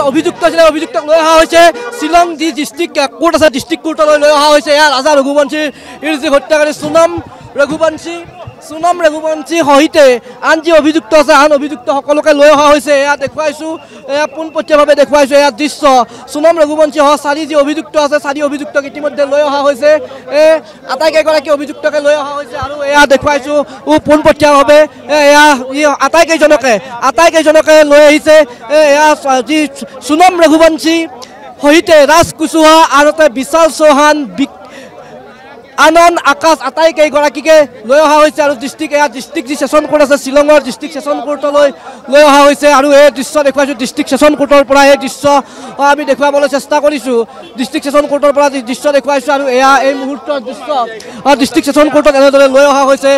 অভিযুক্ত আছিলে অভিযুক্তক লৈ অহা হৈছে শ্বিলং যি ডিষ্ট্ৰিক্ট কোৰ্ট আছে ডিষ্ট্ৰিক্ট কোৰ্টলৈ লৈ অহা হৈছে এয়া ৰাজা ৰঘুবংশীৰ যি হত্যাকাৰী সোনম ৰঘুবংশী সহিতে আন যি অভিযুক্ত আছে আন অভিযুক্ত সকলোকে লৈ অহা হৈছে এয়া দেখুৱাইছোঁ এয়া পোনপটীয়াভাৱে দেখুৱাইছোঁ এয়া দৃশ্য সোনম ৰঘুবংশী সহ চাৰি যি অভিযুক্ত আছে চাৰি অভিযুক্তক ইতিমধ্যে লৈ অহা হৈছে আটাইকেইগৰাকী অভিযুক্তকে লৈ অহা হৈছে আৰু এয়া দেখুৱাইছোঁ পোনপটীয়াভাৱে এয়া আটাইকেইজনকে লৈ আহিছে এয়া যি সোনম ৰঘুবংশী সহিতে ৰাজ কুশৱাহা আৰু বিশাল চৌহান আনন্দ আকাশ আটাইকেইগৰাকীকে লৈ অহা হৈছে আৰু ডিষ্ট্ৰিক্ট যি ছেছন কোৰ্ট আছে শ্বিলঙৰ ডিষ্ট্ৰিক্ট ছেছন কোৰ্টলৈ লৈ অহা হৈছে আৰু এই দৃশ্য দেখুৱাইছোঁ ডিষ্ট্ৰিক্ট ছেছন কোৰ্টৰ পৰা এই দৃশ্য আমি দেখুৱাবলৈ চেষ্টা কৰিছোঁ ডিষ্ট্ৰিক্ট ছেছন কোৰ্টৰ পৰা দৃশ্য দেখুৱাইছোঁ আৰু এয়া এই মুহূৰ্তৰ দৃশ্য ডিষ্ট্ৰিক্ট ছেছন কোৰ্টত এনেদৰে লৈ অহা হৈছে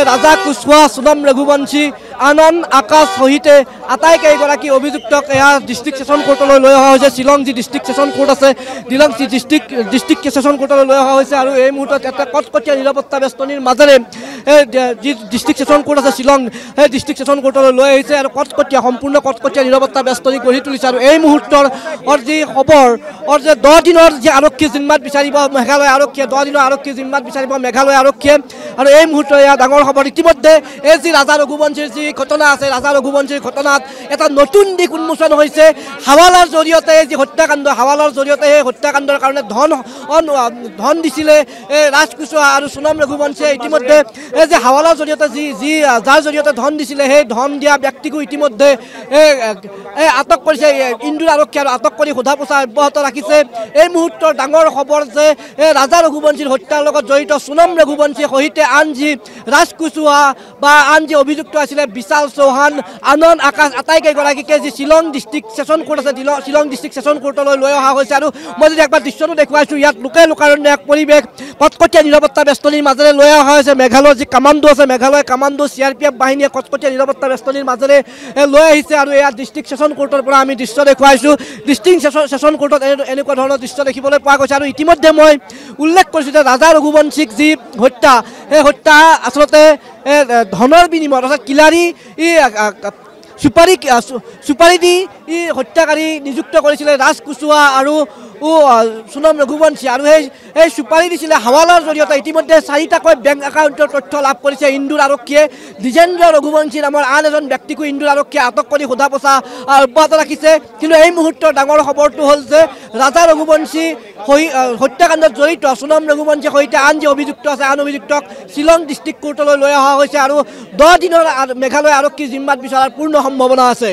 ৰাজা কুশৱাহা সোনম ৰঘুবংশী আনন্দ আকাশ সহিতে আটাইকেইগৰাকী অভিযুক্তক এয়া ডিষ্ট্ৰিক্ট ছেছন কোৰ্টলৈ লৈ অহা হৈছে শ্বিলং যি ডিষ্ট্ৰিক্ট ছেছন কোৰ্ট আছে শ্বিলং যি ডিষ্ট্ৰিক্ট ছেছন কোৰ্টলৈ লৈ অহা হৈছে আৰু এই মুহূৰ্তত এটা কটকটীয়া নিৰাপত্তা বেষ্টনীৰ মাজেৰে যি ডিষ্ট্ৰিক্ট ছেছন কোৰ্ট আছে শ্বিলং সেই ডিষ্ট্ৰিক্ট ছেছন কোৰ্টলৈ লৈ আহিছে আৰু সম্পূৰ্ণ কটকটীয়া নিৰাপত্তা বেষ্টনী গঢ়ি তুলিছে আৰু এই মুহূৰ্তৰ যি খবৰ যে 10 দিনৰ যি আৰক্ষী জিম্মাত বিচাৰিব মেঘালয় আৰক্ষীয়ে 10 দিনৰ আৰক্ষী জিম্মাত বিচাৰিব মেঘালয় আৰক্ষীয়ে আৰু এই মুহূৰ্তত এয়া ডাঙৰ খবৰ ইতিমধ্যে এই যি ৰাজা ৰঘুবংশীৰ যি ঘটনা আছে ৰাজা ৰঘুবংশীৰ ঘটনাত এটা নতুন দিশ উন্মোচন হৈছে হাৱালাৰ জৰিয়তে যি হত্যাকাণ্ড হাৱালাৰ জৰিয়তে সেই হত্যাকাণ্ডৰ কাৰণে ধন দিছিলে ৰাজ কুশৱাহা আৰু সোনম ৰঘুবংশীয়ে ইতিমধ্যে এই যে হাৱালাৰ জৰিয়তে যাৰ জৰিয়তে ধন দিছিলে সেই ধন দিয়া ব্যক্তিকো ইতিমধ্যে আটক কৰিছে ইন্দোৰ আৰক্ষী আৰু আটক কৰি সোধা পোছা অব্যাহত ৰাখিছে এই মুহূৰ্তৰ ডাঙৰ খবৰ যে ৰাজা ৰঘুবংশীৰ হত্যাৰ লগত জড়িত সোনম ৰঘুবংশীৰ সহিতে আন যি ৰাজ কুশৱাহা বা আন যি অভিযুক্ত আছিলে বিশাল চৌহান আনন্দ আকাশ আটাইকেইগৰাকীকে যি শ্বিলং ডিষ্ট্ৰিক্ট ছেছন কোৰ্ট আছে শ্বিলং ডিষ্ট্ৰিক্ট ছেছন কোৰ্টলৈ লৈ অহা হৈছে আৰু মই যদি একবাৰ দৃশ্যটো দেখুৱাইছোঁ ইয়াত লোকাৰণ্য এক পৰিৱেশ কটকটীয়া নিৰাপত্তা বেষ্টনীৰ মাজেৰে লৈ অহা হৈছে মেঘালয়ৰ যি কামাণ্ডো আছে মেঘালয় কামাণ্ডো CRPF বাহিনীয়ে কটকটীয়া নিৰাপত্তা বেষ্টনীৰ মাজেৰে লৈ আহিছে আৰু এয়া ডিষ্ট্ৰিক্ট ছেছন কোৰ্টৰ পৰা আমি দৃশ্য দেখুৱাইছোঁ ডিষ্ট্ৰিক্ট ছেছন কোৰ্টত এনেকুৱা ধৰণৰ দৃশ্য দেখিবলৈ পোৱা গৈছে আৰু ইতিমধ্যে মই উল্লেখ কৰিছোঁ যে ৰাজা ৰঘুবংশীক যি হত্যা সেই হত্যা আচলতে ধনৰ বিনিময়ত অৰ্থাৎ কিলাৰী চুপাৰি দি হত্যাকাৰী নিযুক্ত কৰিছিলে ৰাজ কুশৱাহা আৰু সোনম ৰঘুবংশী আৰু সেই চুপাৰি দিছিলে হাৱালাৰ জৰিয়তে ইতিমধ্যে 4টাকৈ বেংক একাউণ্টৰ তথ্য লাভ কৰিছে ইন্দোৰ আৰক্ষীয়ে দ্বিজেন্দ্ৰ ৰঘুবংশী নামৰ আন এজন ব্যক্তিকো ইন্দোৰ আৰক্ষীয়ে আটক কৰি সোধা পোছা অব্যাহত ৰাখিছে কিন্তু এই মুহূৰ্তৰ ডাঙৰ খবৰটো হ'ল যে ৰাজা ৰঘুবংশী হত্যাকাণ্ডত জড়িত সোনম ৰঘুবংশীৰ সৈতে আন যি অভিযুক্ত আছে আন অভিযুক্তক শ্বিলং ডিষ্ট্ৰিক্ট কোৰ্টলৈ লৈ অহা হৈছে আৰু 10 দিনৰ মেঘালয় আৰক্ষী জিম্মাত বিচৰাৰ পূৰ্ণ সম্ভাৱনা আছে।